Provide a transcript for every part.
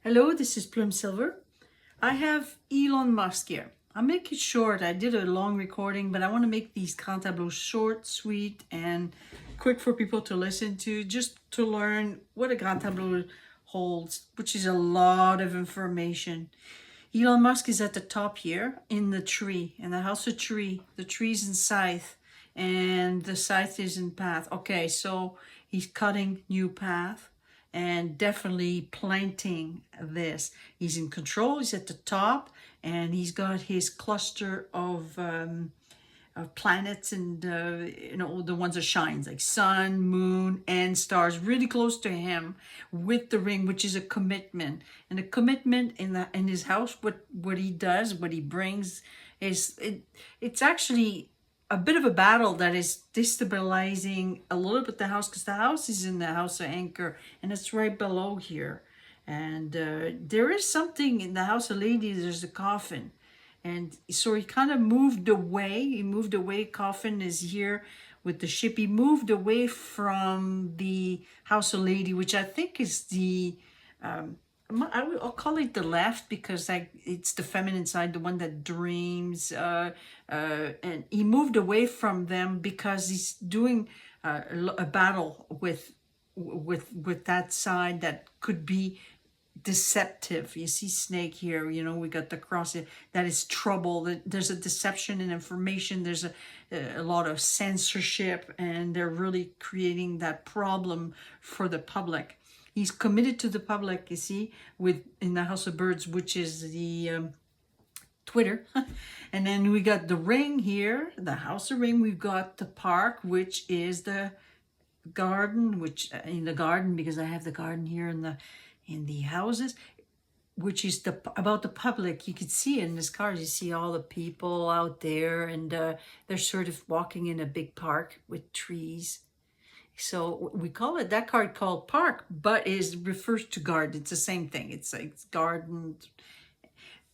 Hello, this is Plum Silver. I have Elon Musk here. I'll make it short. I did a long recording, but I want to make these cantablos short, sweet, and quick for people to listen to, just to learn what a grand tableau holds, which is a lot of information. Elon Musk is at the top here in the tree, in the house of tree. The tree's in scythe, and the scythe is in path. Okay, so he's cutting new path and definitely planting this. He's in control, he's at the top, and he's got his cluster of planets and the ones that shines like sun, moon, and stars really close to him with the ring, which is a commitment. And a commitment in his house, what he does, what he brings is it's actually a bit of a battle that is destabilizing a little bit the house, because the house is in the house of anchor and it's right below here. And there is something in the house of lady, there's a coffin. And so he kind of moved away. He moved away. Coffin is here with the ship. He moved away from the house of lady, which I think is the I'll call it the left, because it's the feminine side, the one that dreams. And he moved away from them because he's doing a battle with that side that could be deceptive. You see snake here, we got the cross. That is trouble. There's a deception in information. There's a lot of censorship, and they're really creating that problem for the public. He's committed to the public, you see, in the House of Birds, which is the Twitter. And then we got the ring here, the House of Ring. We've got the park, which is the garden, which in the garden, because I have the garden here in the houses, which is about the public. You can see in this card, you see all the people out there, and they're sort of walking in a big park with trees. So we call it, that card called park, but it refers to garden. It's the same thing. It's like garden.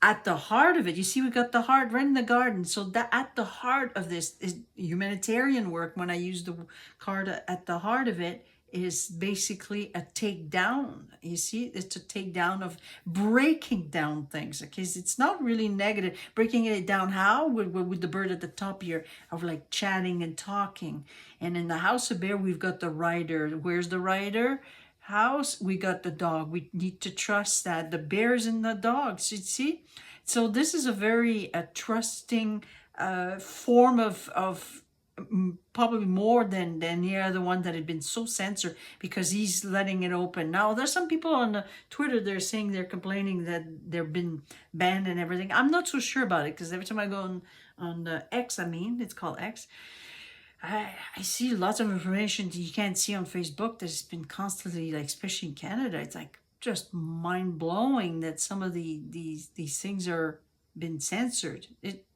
At the heart of it, you see, we got the heart right in the garden. So that at the heart of this is humanitarian work. When I use the card at the heart of it, is basically a takedown. You see, it's a takedown of breaking down things. Okay, it's not really negative. Breaking it down, how? With the bird at the top here, of like chatting and talking. And in the House of Bear, we've got the rider. Where's the rider? House, we got the dog. We need to trust that. The bears and the dogs, you see? So this is a very trusting form of probably more than the other one that had been so censored, because he's letting it open. Now, there's some people on Twitter, they're saying, they're complaining that they've been banned and everything. I'm not so sure about it, because every time I go on the X, it's called X, I see lots of information that you can't see on Facebook that's been constantly, like, especially in Canada. It's like just mind-blowing that some of these things are been censored.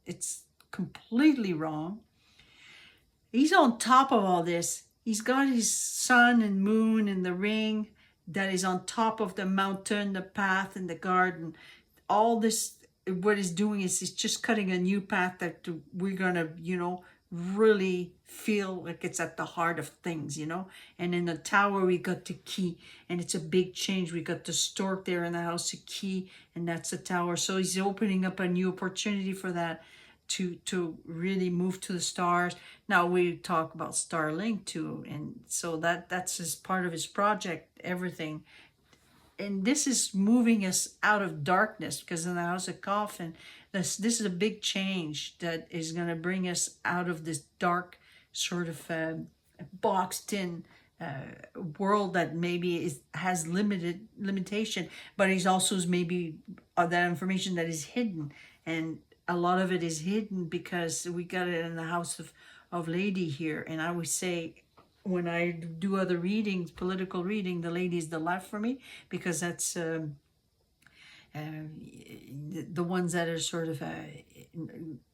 It's completely wrong. He's on top of all this. He's got his sun and moon and the ring that is on top of the mountain, the path, and the garden. All this, what he's doing is he's just cutting a new path that we're going to, really feel like it's at the heart of things, And in the tower, we got the key, and it's a big change. We got the stork there in the house of key, and that's the tower. So he's opening up a new opportunity for that, to really move to the stars. Now we talk about Starlink too, and so that's his part of his project, everything. And this is moving us out of darkness, because in the House of Coffin, this is a big change that is going to bring us out of this dark sort of boxed in world that maybe has limitation, but he's also maybe that information that is hidden, and a lot of it is hidden because we got it in the house of lady here. And I would say, when I do other readings, political reading, the lady is the left for me, because that's the ones that are sort of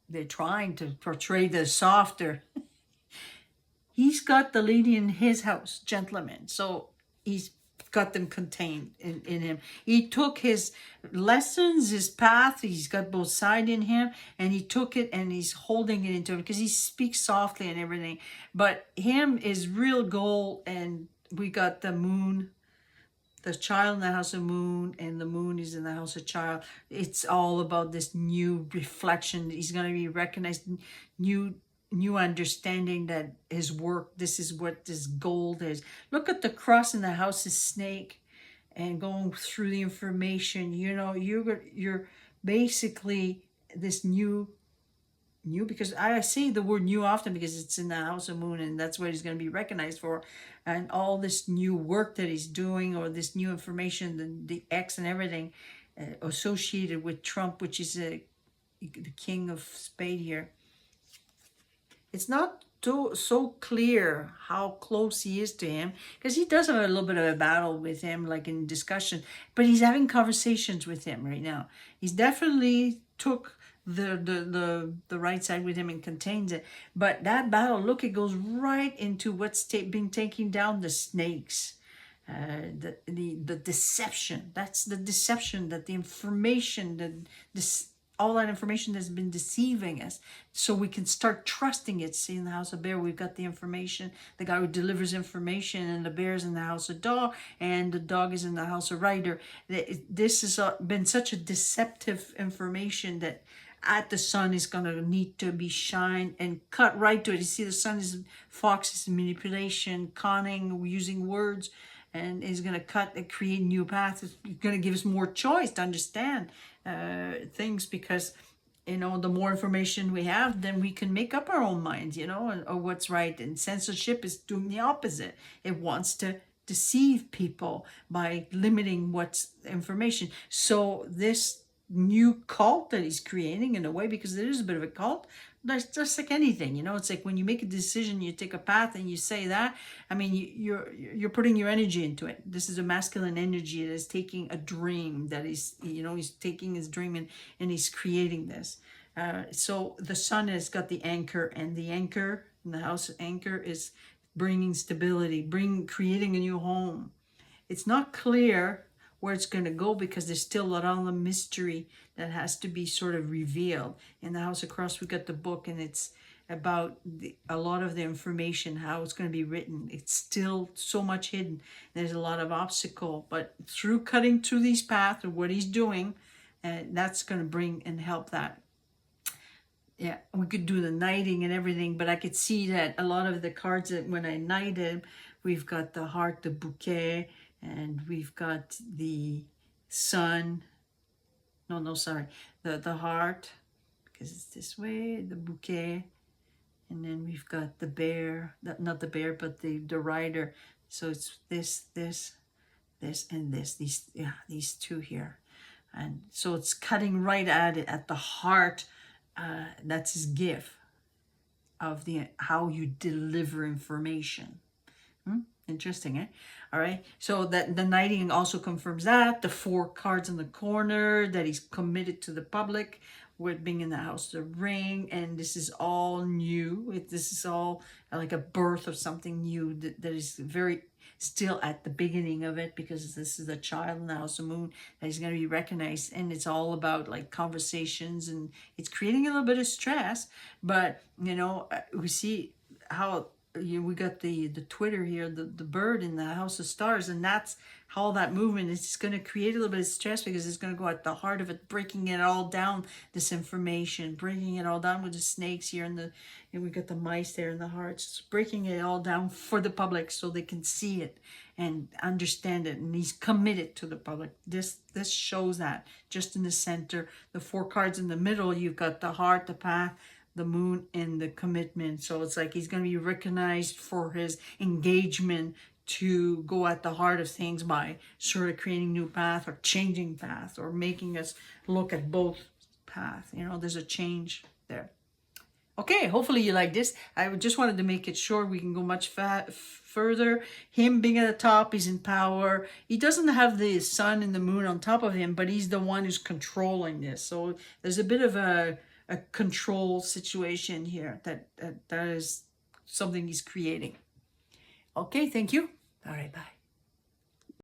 they're trying to portray the softer. He's got the lady in his house, gentleman. So he's got them contained in him. He took his lessons, his path, he's got both sides in him, and he took it and he's holding it into him, because he speaks softly and everything. But him is real gold, and we got the moon, the child in the house of moon, and the moon is in the house of child. It's all about this new reflection. He's going to be recognized, new understanding that his work, this is what this gold is. Look at the cross in the house of snake, and going through the information. You know, you're basically this new, because I say the word new often because it's in the house of moon, and that's what he's going to be recognized for. And all this new work that he's doing, or this new information, the X and everything associated with Trump, which is the king of spade here. It's not so clear how close he is to him, because he does have a little bit of a battle with him, like in discussion, but he's having conversations with him right now. He's definitely took the right side with him and contains it. But that battle, look, it goes right into what's being taking down the snakes. The deception. That's the deception, that the information, all that information that's been deceiving us, so we can start trusting it. See, in the house of bear, we've got the information, the guy who delivers information, and the bear's in the house of dog, and the dog is in the house of rider. This has been such a deceptive information that at the sun is going to need to be shined and cut right to it. You see, the sun is foxes, manipulation, conning, using words, and is going to cut and create new paths. It's going to give us more choice to understand things, because, you know, the more information we have, then we can make up our own minds, you know, or what's right. And censorship is doing the opposite. It wants to deceive people by limiting what's information. So this new cult that he's creating, in a way, because there is a bit of a cult, that's just like anything, you know. It's like when you make a decision, you take a path and you say that, I mean, you're putting your energy into it. This is a masculine energy that is taking a dream that is, you know, he's taking his dream and he's creating this. So the sun has got the anchor, and the anchor in the house of anchor is bringing stability, creating a new home. It's not clear where it's going to go, because there's still a lot of the mystery that has to be sort of revealed. In the house across, we got the book, and it's about a lot of the information, how it's going to be written. It's still so much hidden. There's a lot of obstacle, but through cutting through these paths, or what he's doing, that's going to bring and help that. Yeah, we could do the knighting and everything, but I could see that a lot of the cards that when I knighted, we've got the heart, the bouquet, and we've got the sun. No, sorry. The heart, because it's this way, the bouquet. And then we've got the bear, not the bear, but the rider. So it's this, and this. These two here. And so it's cutting right at it, at the heart. That's his gift of how you deliver information. Interesting, eh? All right. So that the knighting also confirms that. The 4 cards in the corner, that he's committed to the public, with being in the house of the ring, and this is all new. This is all like a birth of something new that is very still at the beginning of it, because this is a child in the house of moon that is going to be recognized, and it's all about like conversations, and it's creating a little bit of stress. But you know, we see how we got the Twitter here, the bird in the house of stars, and that's how that movement is going to create a little bit of stress, because it's going to go at the heart of it, breaking it all down, this information, breaking it all down with the snakes here, and we got the mice there in the hearts, breaking it all down for the public so they can see it and understand it. And he's committed to the public. This shows that just in the center, the 4 cards in the middle, you've got the heart, the path, the moon, and the commitment. So it's like he's going to be recognized for his engagement to go at the heart of things by sort of creating new path, or changing path, or making us look at both paths. You know, there's a change there. Okay, hopefully you like this. I just wanted to make it short. We can go much further. Him being at the top, he's in power. He doesn't have the sun and the moon on top of him, but he's the one who's controlling this. So there's a bit of a control situation here that is something he's creating. Okay, thank you. All right, bye.